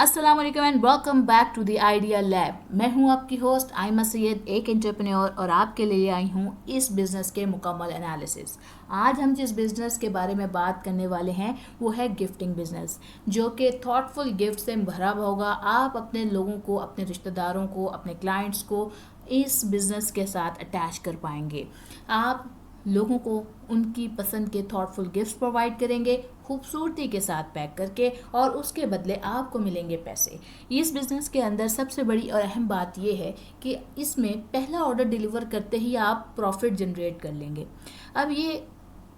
अस्सलाम वालेकुम and welcome back to the idea lab. मैं हूं आपकी होस्ट आयमा सैयद, एक एंटरप्रेन्योर, और आपके लिए आई हूं इस बिज़नेस के मुकम्मल एनालिसिस। आज हम जिस बिज़नेस के बारे में बात करने वाले हैं वो है गिफ्टिंग बिज़नेस, जो कि थॉटफुल गिफ्ट से भरा हुआ होगा। आप अपने लोगों को, अपने रिश्तेदारों को, अपने क्लाइंट्स को इस बिज़नेस के साथ अटैच कर पाएंगे। आप लोगों को उनकी पसंद के थॉटफुल गिफ्ट्स प्रोवाइड करेंगे, खूबसूरती के साथ पैक करके, और उसके बदले आपको मिलेंगे पैसे। इस बिज़नेस के अंदर सबसे बड़ी और अहम बात यह है कि इसमें पहला ऑर्डर डिलीवर करते ही आप प्रॉफिट जनरेट कर लेंगे। अब ये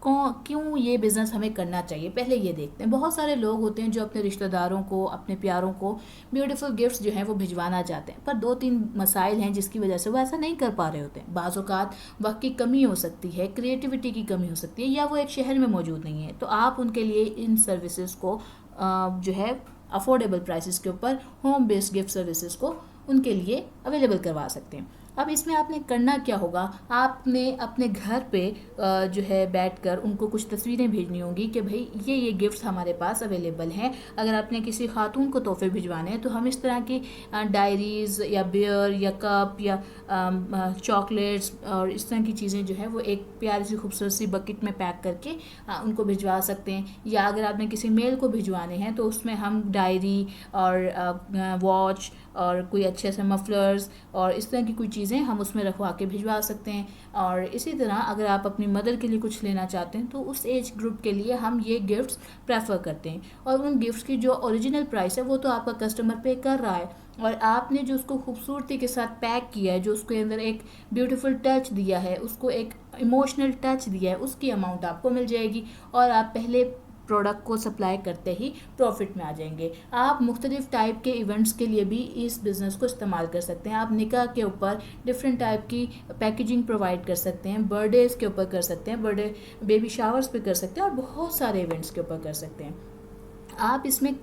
क्यों ये बिज़नेस हमें करना चाहिए, पहले ये देखते हैं। बहुत सारे लोग होते हैं जो अपने रिश्तेदारों को, अपने प्यारों को ब्यूटीफुल गिफ्ट्स जो हैं वो भिजवाना चाहते हैं, पर दो तीन मसाइल हैं जिसकी वजह से वो ऐसा नहीं कर पा रहे होते हैं। बाज़ औक़ात वक्त की कमी हो सकती है, क्रिएटिविटी की कमी हो सकती है, या वो एक शहर में मौजूद नहीं है। तो आप उनके लिए इन सर्विसेज को जो है अफोर्डेबल प्राइसेस के ऊपर होम बेस्ड गिफ्ट सर्विसेज को उनके लिए अवेलेबल करवा सकते हैं। अब इसमें आपने करना क्या होगा, आपने अपने घर पे जो है बैठकर उनको कुछ तस्वीरें भेजनी होंगी कि भाई ये गिफ्ट्स हमारे पास अवेलेबल हैं। अगर आपने किसी खातून को तोहफे भिजवाने हैं तो हम इस तरह की डायरीज़ या बियर या कप या चॉकलेट्स और इस तरह की चीज़ें जो है वो एक प्यारी सी खूबसूरत सी बकेट में पैक करके उनको भिजवा सकते हैं। या अगर आपने किसी मेल को भिजवाने हैं तो उसमें हम डायरी और वॉच और कोई अच्छे से मफलर्स और इस तरह की कोई चीज़ें हम उसमें रखवा के भिजवा सकते हैं। और इसी तरह अगर आप अपनी मदर के लिए कुछ लेना चाहते हैं तो उस एज ग्रुप के लिए हम ये गिफ्ट्स प्रेफर करते हैं। और उन गिफ्ट्स की जो ओरिजिनल प्राइस है वो तो आपका कस्टमर पे कर रहा है, और आपने जो उसको खूबसूरती के साथ पैक किया है, जो उसके अंदर एक ब्यूटीफुल टच दिया है, उसको एक इमोशनल टच दिया है, उसकी अमाउंट आपको मिल जाएगी। और आप पहले प्रोडक्ट को सप्लाई करते ही प्रॉफिट में आ जाएंगे। आप मुख्तलिफ टाइप के इवेंट्स के लिए भी इस बिज़नेस को इस्तेमाल कर सकते हैं। आप निकाह के ऊपर डिफरेंट टाइप की पैकेजिंग प्रोवाइड कर सकते हैं, बर्थडेज़ के ऊपर कर सकते हैं, बर्थडे बेबी शावर्स पे कर सकते हैं, और बहुत सारे इवेंट्स के ऊपर कर सकते हैं। आप इसमें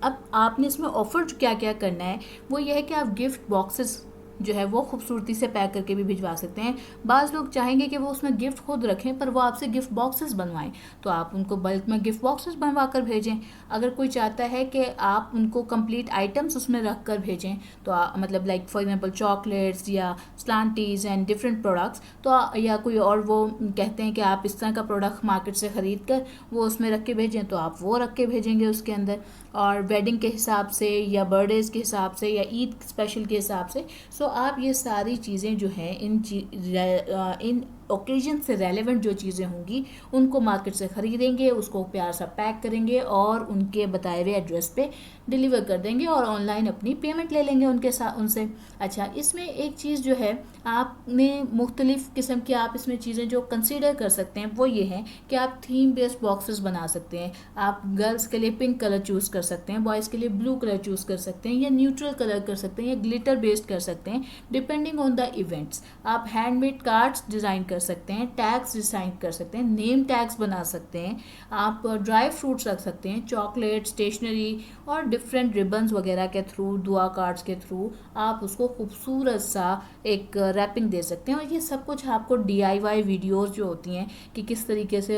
अब आपने इसमें ऑफ़र क्या क्या करना है वो ये है कि आप गिफ्ट बॉक्सेस जो है वो खूबसूरती से पैक करके भी भिजवा सकते हैं। बाज़ लोग चाहेंगे कि वो उसमें गिफ्ट खुद रखें, पर वो आपसे गिफ्ट बॉक्सेस बनवाएं, तो आप उनको बल्क में गिफ्ट बॉक्सेस बनवा कर भेजें। अगर कोई चाहता है कि आप उनको कंप्लीट आइटम्स उसमें रख कर भेजें, तो मतलब लाइक फॉर एग्जांपल चॉकलेट्स या स्लांटीज एंड डिफरेंट प्रोडक्ट्स, तो या कोई और वो कहते हैं कि आप इस तरह का प्रोडक्ट मार्केट से ख़रीद कर वो उसमें रख के भेजें, तो आप वो रख के भेजेंगे उसके अंदर। और वेडिंग के हिसाब से या बर्थडेज़ के हिसाब से या ईद स्पेशल के हिसाब से, सो आप ये सारी चीज़ें जो हैं इन ओकेजन से रेलेवेंट जो चीज़ें होंगी उनको मार्केट से ख़रीदेंगे, उसको प्यार सा पैक करेंगे और उनके बताए हुए एड्रेस पे डिलीवर कर देंगे, और ऑनलाइन अपनी पेमेंट ले लेंगे उनके साथ उनसे। अच्छा, इसमें एक चीज़ जो है आपने मुख्तलिफ़ किस्म की आप इसमें चीज़ें जो कंसीडर कर सकते हैं वो ये हैं कि आप थीम बेस्ड बॉक्सेस बना सकते हैं। आप गर्ल्स के लिए पिंक कलर चूज़ कर सकते हैं, बॉयज़ के लिए ब्लू कलर चूज़ कर सकते हैं, या न्यूट्रल कलर कर सकते हैं, या ग्लिटर बेस्ड कर सकते हैं, डिपेंडिंग ऑन द इवेंट्स। आप हैंडमेड कार्ड्स डिज़ाइन कर सकते हैं, टैग्स डिज़ाइन कर सकते हैं, नेम टैग्स बना सकते हैं, आप ड्राई फ्रूट्स रख सकते हैं, चॉकलेट, स्टेशनरी और डिफरेंट रिबन्स वगैरह के थ्रू, दुआ कार्ड्स के थ्रू आप उसको खूबसूरत सा एक रैपिंग दे सकते हैं। और ये सब कुछ आपको DIY वीडियोस जो होती हैं कि किस तरीके से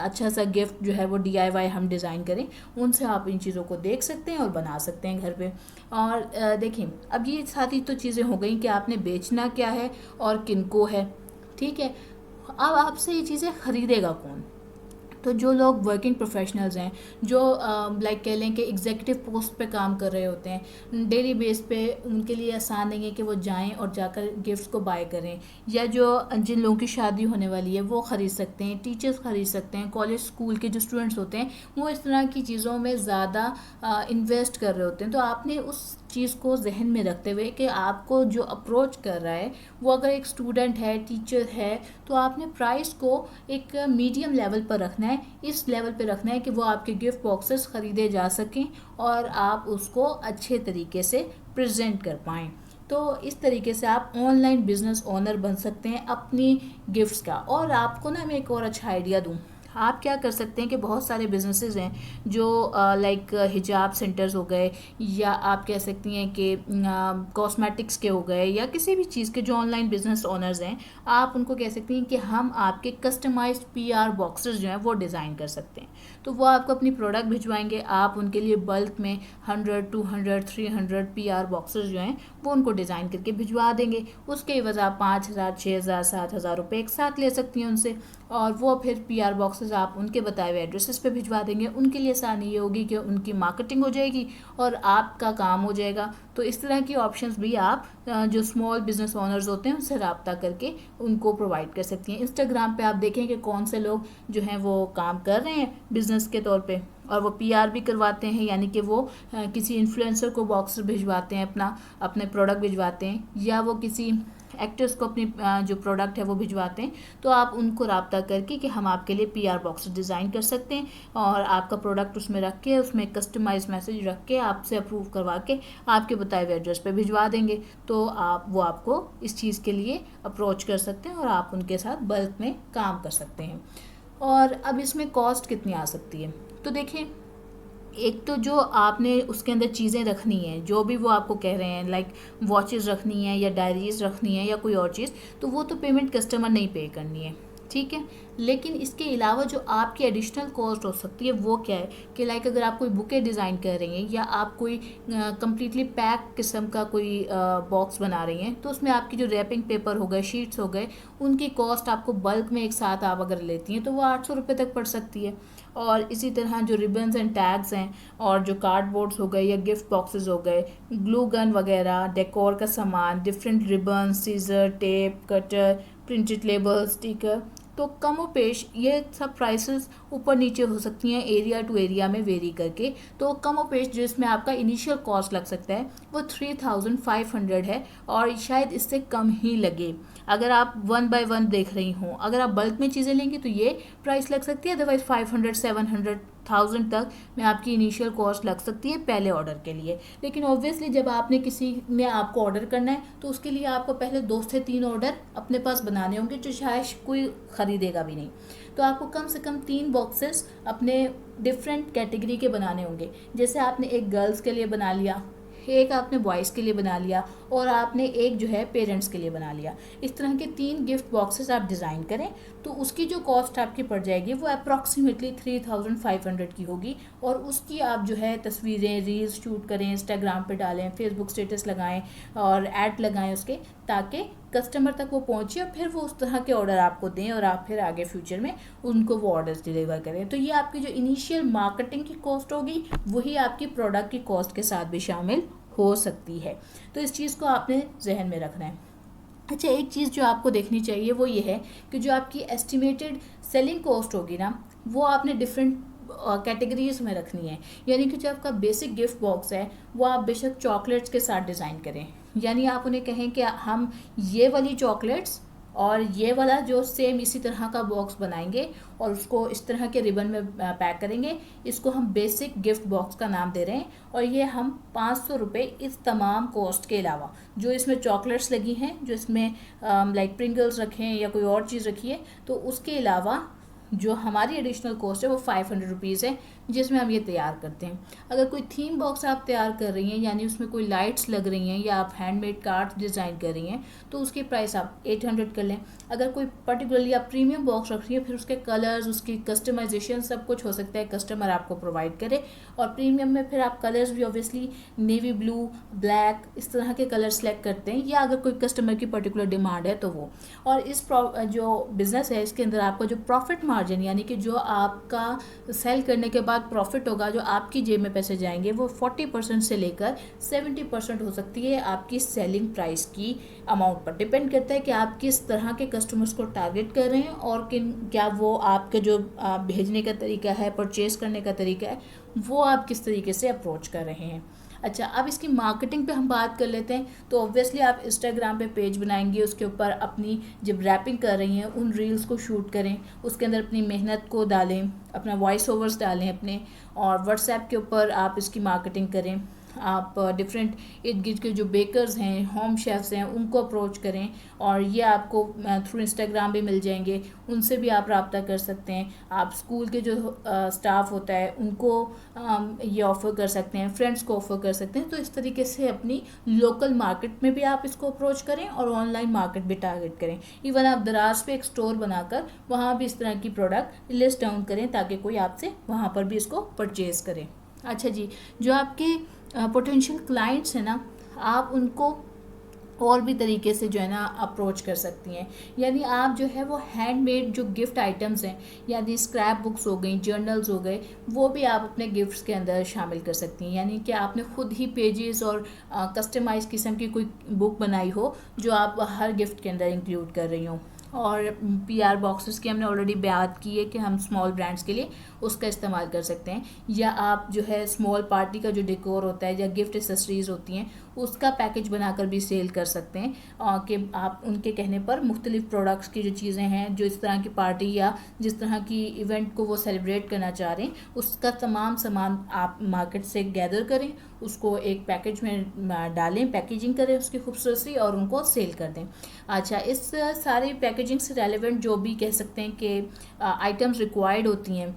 अच्छा सा गिफ्ट जो है वो DIY हम डिज़ाइन करें, उनसे आप इन चीज़ों को देख सकते हैं और बना सकते हैं घर पे। और देखिए, अब ये सारी तो चीज़ें हो गई कि आपने बेचना क्या है और किनको है, ठीक है। अब आपसे ये चीज़ें ख़रीदेगा कौन? तो जो लोग वर्किंग प्रोफेशनल्स हैं, जो लाइक कह लें कि एग्जीक्यूटिव पोस्ट पे काम कर रहे होते हैं डेली बेस पे, उनके लिए आसान नहीं है कि वो जाएं और जाकर गिफ्ट्स को बाय करें। या जो जिन लोगों की शादी होने वाली है वो ख़रीद सकते हैं, टीचर्स ख़रीद सकते हैं, कॉलेज स्कूल के जो स्टूडेंट्स होते हैं वो इस तरह की चीज़ों में ज़्यादा इन्वेस्ट कर रहे होते हैं। तो आपने उस चीज़ को जहन में रखते हुए कि आपको जो अप्रोच कर रहा है वो अगर एक स्टूडेंट है, टीचर है, तो आपने प्राइस को एक मीडियम लेवल पर रखना है। इस लेवल पर रखना है कि वो आपके गिफ्ट बॉक्सेस ख़रीदे जा सकें और आप उसको अच्छे तरीके से प्रेजेंट कर पाएँ। तो इस तरीके से आप ऑनलाइन बिजनेस ओनर बन सकते हैं अपनी गिफ्ट्स का। और आपको ना मैं एक और अच्छा आइडिया दूँ, आप क्या कर सकते हैं कि बहुत सारे बिजनेसेस हैं जो लाइक हिजाब सेंटर्स हो गए, या आप कह सकती हैं कि कॉस्मेटिक्स के हो गए, या किसी भी चीज़ के जो ऑनलाइन बिजनेस ओनर्स हैं, आप उनको कह सकती हैं कि हम आपके कस्टमाइज्ड पीआर बॉक्सेस जो हैं वो डिज़ाइन कर सकते हैं। तो वो आपको अपनी प्रोडक्ट भिजवाएंगे, आप उनके लिए बल्क में 100, 200, 300 पीआर बॉक्सेस जो हैं वो उनको डिज़ाइन करके भिजवा देंगे। उसके एवज आप 5,000, 6,000, 7,000 रुपये एक साथ ले सकती हैं उनसे, और वो फिर पीआर बॉक्सेस आप उनके बताए हुए एड्रेसेस पे भिजवा देंगे। उनके लिए आसानी ये होगी कि उनकी मार्केटिंग हो जाएगी और आपका काम हो जाएगा। तो इस तरह की ऑप्शंस भी आप जो स्मॉल बिजनेस ओनर्स होते हैं उनसे रब्ता करके उनको प्रोवाइड कर सकती हैं। इंस्टाग्राम पे आप देखें कि कौन से लोग जो हैं वो काम कर रहे हैं बिजनेस के तौर पे, और वो पीआर भी करवाते हैं, यानी कि वो किसी इन्फ्लुएंसर को बॉक्स भिजवाते हैं, अपने प्रोडक्ट भिजवाते हैं, या वो किसी एक्टर्स को अपनी जो प्रोडक्ट है वो भिजवाते हैं। तो आप उनको रब्ता करके कि हम आपके लिए पीआर बॉक्स डिज़ाइन कर सकते हैं, और आपका प्रोडक्ट उसमें रख के, उसमें कस्टमाइज मैसेज रख के, आपसे अप्रूव करवा के आपके बताए हुए एड्रेस पे भिजवा देंगे। तो वो आपको इस चीज़ के लिए अप्रोच कर सकते हैं और आप उनके साथ बल्क में काम कर सकते हैं। और अब इसमें कॉस्ट कितनी आ सकती है, तो देखें, एक तो जो आपने उसके अंदर चीज़ें रखनी है, जो भी वो आपको कह रहे हैं, लाइक वॉचेस रखनी है या डायरीज रखनी है या कोई और चीज़, तो वो तो पेमेंट कस्टमर नहीं पे करनी है, ठीक है। लेकिन इसके अलावा जो आपकी एडिशनल कॉस्ट हो सकती है वो क्या है कि लाइक अगर आप कोई बुके डिज़ाइन कर रही हैं, या आप कोई कम्प्लीटली पैक किस्म का कोई बॉक्स बना रही हैं, तो उसमें आपकी जो रैपिंग पेपर हो गए, शीट्स हो गए, उनकी कॉस्ट आपको बल्क में एक साथ आप अगर लेती हैं तो वो 800 रुपये तक पड़ सकती है। और इसी तरह जो रिबन्स एंड टैग्स हैं, और जो कार्डबोर्ड्स हो गए या गिफ्ट बॉक्सेस हो गए, ग्लू गन वगैरह, डेकोर का सामान, different ribbon, scissor, tape, cutter, printed label, sticker, तो कम और पेश ये सब प्राइसेस ऊपर नीचे हो सकती हैं एरिया टू एरिया में वेरी करके। तो कम और पेश जिसमें आपका इनिशियल कॉस्ट लग सकता है वो 3,500 है, और शायद इससे कम ही लगे अगर आप 1 बाय 1 देख रही हों। अगर आप बल्क में चीज़ें लेंगी तो ये प्राइस लग सकती है, अदरवाइज 500, 700, 1000 तक में आपकी इनिशियल कॉस्ट लग सकती है पहले ऑर्डर के लिए। लेकिन ऑब्वियसली जब आपने किसी ने आपको ऑर्डर करना है तो उसके लिए आपको पहले 2 से 3 ऑर्डर अपने पास बनाने होंगे, जो शायद कोई ख़रीदेगा भी नहीं। तो आपको कम से कम 3 बॉक्सेस अपने डिफरेंट कैटेगरी के बनाने होंगे। जैसे आपने एक गर्ल्स के लिए बना लिया, एक आपने बॉयज़ के लिए बना लिया, और आपने एक जो है पेरेंट्स के लिए बना लिया। इस तरह के 3 गिफ्ट बॉक्सेस आप डिज़ाइन करें तो उसकी जो कॉस्ट आपकी पड़ जाएगी वो अप्रॉक्सीमेटली 3,500 की होगी। और उसकी आप जो है तस्वीरें, रील्स शूट करें, इंस्टाग्राम पे डालें, फेसबुक स्टेटस लगाएं और ऐड लगाएं उसके, ताकि कस्टमर तक वो पहुंचे और फिर वो उस तरह के ऑर्डर आपको दें और आप फिर आगे फ्यूचर में उनको वो ऑर्डर्स डिलीवर करें। तो ये आपकी जो इनिशियल मार्केटिंग की कॉस्ट होगी वही आपकी प्रोडक्ट की कॉस्ट के साथ भी शामिल हो सकती है। तो इस चीज़ को आपने जहन में रखना है। अच्छा, एक चीज़ जो आपको देखनी चाहिए वो ये है कि जो आपकी एस्टिमेटेड सेलिंग कॉस्ट होगी ना, वो आपने डिफरेंट कैटेगरीज में रखनी है। यानी कि जो आपका बेसिक गिफ्ट बॉक्स है वो आप बेशक चॉकलेट्स के साथ डिज़ाइन करें, यानी आप उन्हें कहें कि हम ये वाली चॉकलेट्स और ये वाला जो सेम इसी तरह का बॉक्स बनाएंगे और उसको इस तरह के रिबन में पैक करेंगे, इसको हम बेसिक गिफ्ट बॉक्स का नाम दे रहे हैं, और ये हम 500 रुपये इस तमाम कॉस्ट के अलावा जो इसमें चॉकलेट्स लगी हैं, जो इसमें लाइक प्रिंगल्स रखे हैं या कोई और चीज़ रखी है, तो उसके अलावा जो हमारी एडिशनल कॉस्ट है वो 500 रुपीज़ है, जिसमें हम ये तैयार करते हैं। अगर कोई थीम बॉक्स आप तैयार कर रही हैं, यानी उसमें कोई लाइट्स लग रही हैं या आप हैंडमेड कार्ड्स डिज़ाइन कर रही हैं, तो उसकी प्राइस आप 800 कर लें। अगर कोई पर्टिकुलरली आप प्रीमियम बॉक्स रख रही हैं, फिर उसके कलर्स, उसकी कस्टमाइजेशन सब कुछ हो सकता है कस्टमर आपको प्रोवाइड करे। और प्रीमियम में फिर आप कलर्स भी ऑब्वियसली नेवी ब्लू, ब्लैक, इस तरह के कलर सेलेक्ट करते हैं, या अगर कोई कस्टमर की पर्टिकुलर डिमांड है तो वो। और इस जो बिज़नेस है इसके अंदर आपका जो प्रॉफिट मार्जिन, यानी कि जो आपका सेल करने के बाद प्रॉफिट होगा, जो आपकी जेब में पैसे जाएंगे, वो 40% से लेकर 70% हो सकती है आपकी सेलिंग प्राइस की अमाउंट पर। डिपेंड करता है कि आप किस तरह के कस्टमर्स को टारगेट कर रहे हैं और क्या वो आपके जो भेजने का तरीका है, परचेज करने का तरीका है, वो आप किस तरीके से अप्रोच कर रहे हैं। अच्छा, अब इसकी मार्केटिंग पे हम बात कर लेते हैं। तो ऑब्वियसली आप इंस्टाग्राम पे पेज बनाएंगे, उसके ऊपर अपनी जब रैपिंग कर रही हैं उन रील्स को शूट करें, उसके अंदर अपनी मेहनत को डालें, अपना वॉइस ओवर्स डालें अपने, और व्हाट्सएप के ऊपर आप इसकी मार्केटिंग करें। आप डिफरेंट इर्द गिर्द के जो बेकर्स हैं, होम शेफ्स हैं, उनको अप्रोच करें और ये आपको थ्रू इंस्टाग्राम भी मिल जाएंगे, उनसे भी आप रब्ता कर सकते हैं। आप स्कूल के जो स्टाफ होता है उनको ये ऑफ़र कर सकते हैं, फ्रेंड्स को ऑफ़र कर सकते हैं। तो इस तरीके से अपनी लोकल मार्केट में भी आप इसको अप्रोच करें और ऑनलाइन मार्केट भी टारगेट करें। इवन आप दराज पे एक स्टोर बनाकर वहाँ भी इस तरह की प्रोडक्ट लिस्ट डाउन करें ताकि कोई आपसे वहाँ पर भी इसको परचेज़ करें। अच्छा जी, जो आपके पोटेंशियल क्लाइंट्स हैं ना, आप उनको और भी तरीके से जो है ना अप्रोच कर सकती हैं। यानी आप जो है वो हैंडमेड जो गिफ्ट आइटम्स हैं, यानी स्क्रैप बुक्स हो गई, जर्नल्स हो गए, वो भी आप अपने गिफ्ट्स के अंदर शामिल कर सकती हैं। यानी कि आपने खुद ही पेजेस और कस्टमाइज किस्म की कोई बुक बनाई हो जो आप हर गिफ्ट के अंदर इंक्लूड कर रही हो। और PR बॉक्सेस की हमने ऑलरेडी बात की है कि हम स्मॉल ब्रांड्स के लिए उसका इस्तेमाल कर सकते हैं। या आप जो है स्मॉल पार्टी का जो डेकोर होता है या गिफ्ट एसेसरीज होती हैं उसका पैकेज बनाकर भी सेल कर सकते हैं कि आप उनके कहने पर मुख्तलिफ प्रोडक्ट्स की जो चीज़ें हैं जो इस तरह की पार्टी या जिस तरह की इवेंट को वो सेलिब्रेट करना चाह रहे हैं उसका तमाम सामान आप मार्केट से गैदर करें, उसको एक पैकेज में डालें, पैकेजिंग करें उसकी खूबसूरती और उनको सेल कर दें। अच्छा, इस सारे पैकेजिंग से रेलेवेंट जो भी कह सकते हैं कि आइटम्स रिक्वायर्ड होती हैं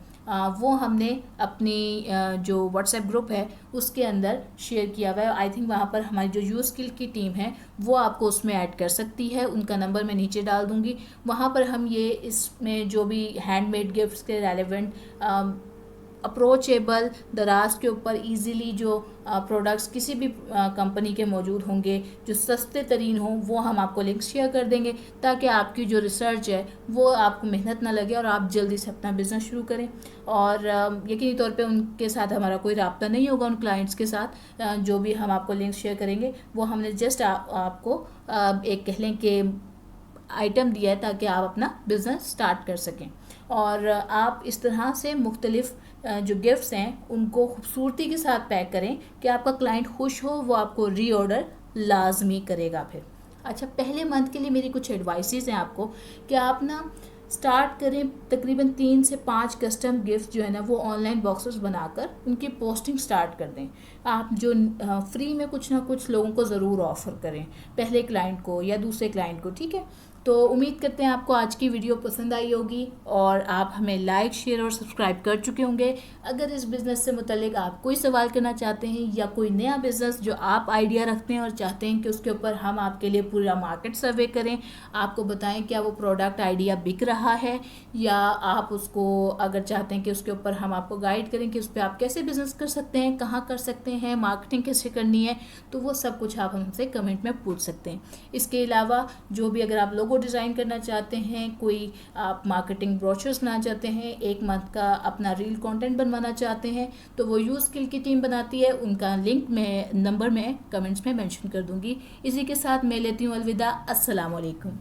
वो हमने अपनी जो व्हाट्सएप ग्रुप है उसके अंदर शेयर किया हुआ है। आई थिंक वहाँ पर हमारी जो यू स्किल की टीम है वो आपको उसमें ऐड कर सकती है, उनका नंबर मैं नीचे डाल दूँगी। वहाँ पर हम ये इसमें जो भी हैंडमेड गिफ्ट्स के रेलेवेंट अप्रोचेबल दराज के ऊपर इजीली जो प्रोडक्ट्स किसी भी कंपनी के मौजूद होंगे जो सस्ते तरीन हों वो हम आपको लिंक शेयर कर देंगे ताकि आपकी जो रिसर्च है वो आपको मेहनत ना लगे और आप जल्दी से अपना बिज़नेस शुरू करें। और यकीनी तौर पे उनके साथ हमारा कोई रब्ता नहीं होगा, उन क्लाइंट्स के साथ जो भी हम आपको लिंक शेयर करेंगे वो हमने जस्ट आपको एक कह लें कि आइटम दिया है ताकि आप अपना बिज़नेस स्टार्ट कर सकें। और आप इस तरह से मुख्तलिफ जो गिफ्ट्स हैं उनको खूबसूरती के साथ पैक करें कि आपका क्लाइंट खुश हो, वो आपको रीऑर्डर लाजमी करेगा फिर। अच्छा, पहले मंथ के लिए मेरी कुछ एडवाइसेस हैं आपको कि आप ना स्टार्ट करें तकरीबन 3 से 5 कस्टम गिफ्ट जो है ना वो ऑनलाइन बॉक्सेस बनाकर उनकी पोस्टिंग स्टार्ट कर दें। आप जो फ्री में कुछ ना कुछ लोगों को ज़रूर ऑफ़र करें, पहले क्लाइंट को या दूसरे क्लाइंट को, ठीक है। तो उम्मीद करते हैं आपको आज की वीडियो पसंद आई होगी और आप हमें लाइक, शेयर और सब्सक्राइब कर चुके होंगे। अगर इस बिज़नेस से मुतल्लिक आप कोई सवाल करना चाहते हैं या कोई नया बिज़नेस जो आप आइडिया रखते हैं और चाहते हैं कि उसके ऊपर हम आपके लिए पूरा मार्केट सर्वे करें, आपको बताएं क्या वो प्रोडक्ट आइडिया बिक रहा है, या आप उसको अगर चाहते हैं कि उसके ऊपर हम आपको गाइड करें कि उस पर आप कैसे बिज़नेस कर सकते हैं, कहाँ कर सकते हैं, मार्केटिंग कैसे करनी है, तो वो सब कुछ आप हमसे कमेंट में पूछ सकते हैं। इसके अलावा जो भी अगर आप लोगो डिज़ाइन करना चाहते हैं, कोई आप मार्केटिंग ब्रोशर्स बनाना चाहते हैं, 1 मंथ का अपना रील कंटेंट बनवाना चाहते हैं, तो वो यू स्किल की टीम बनाती है। उनका लिंक मैं नंबर में कमेंट्स में मेंशन कर दूंगी। इसी के साथ मैं लेती हूँ अलविदा। अस्सलाम वालेकुम।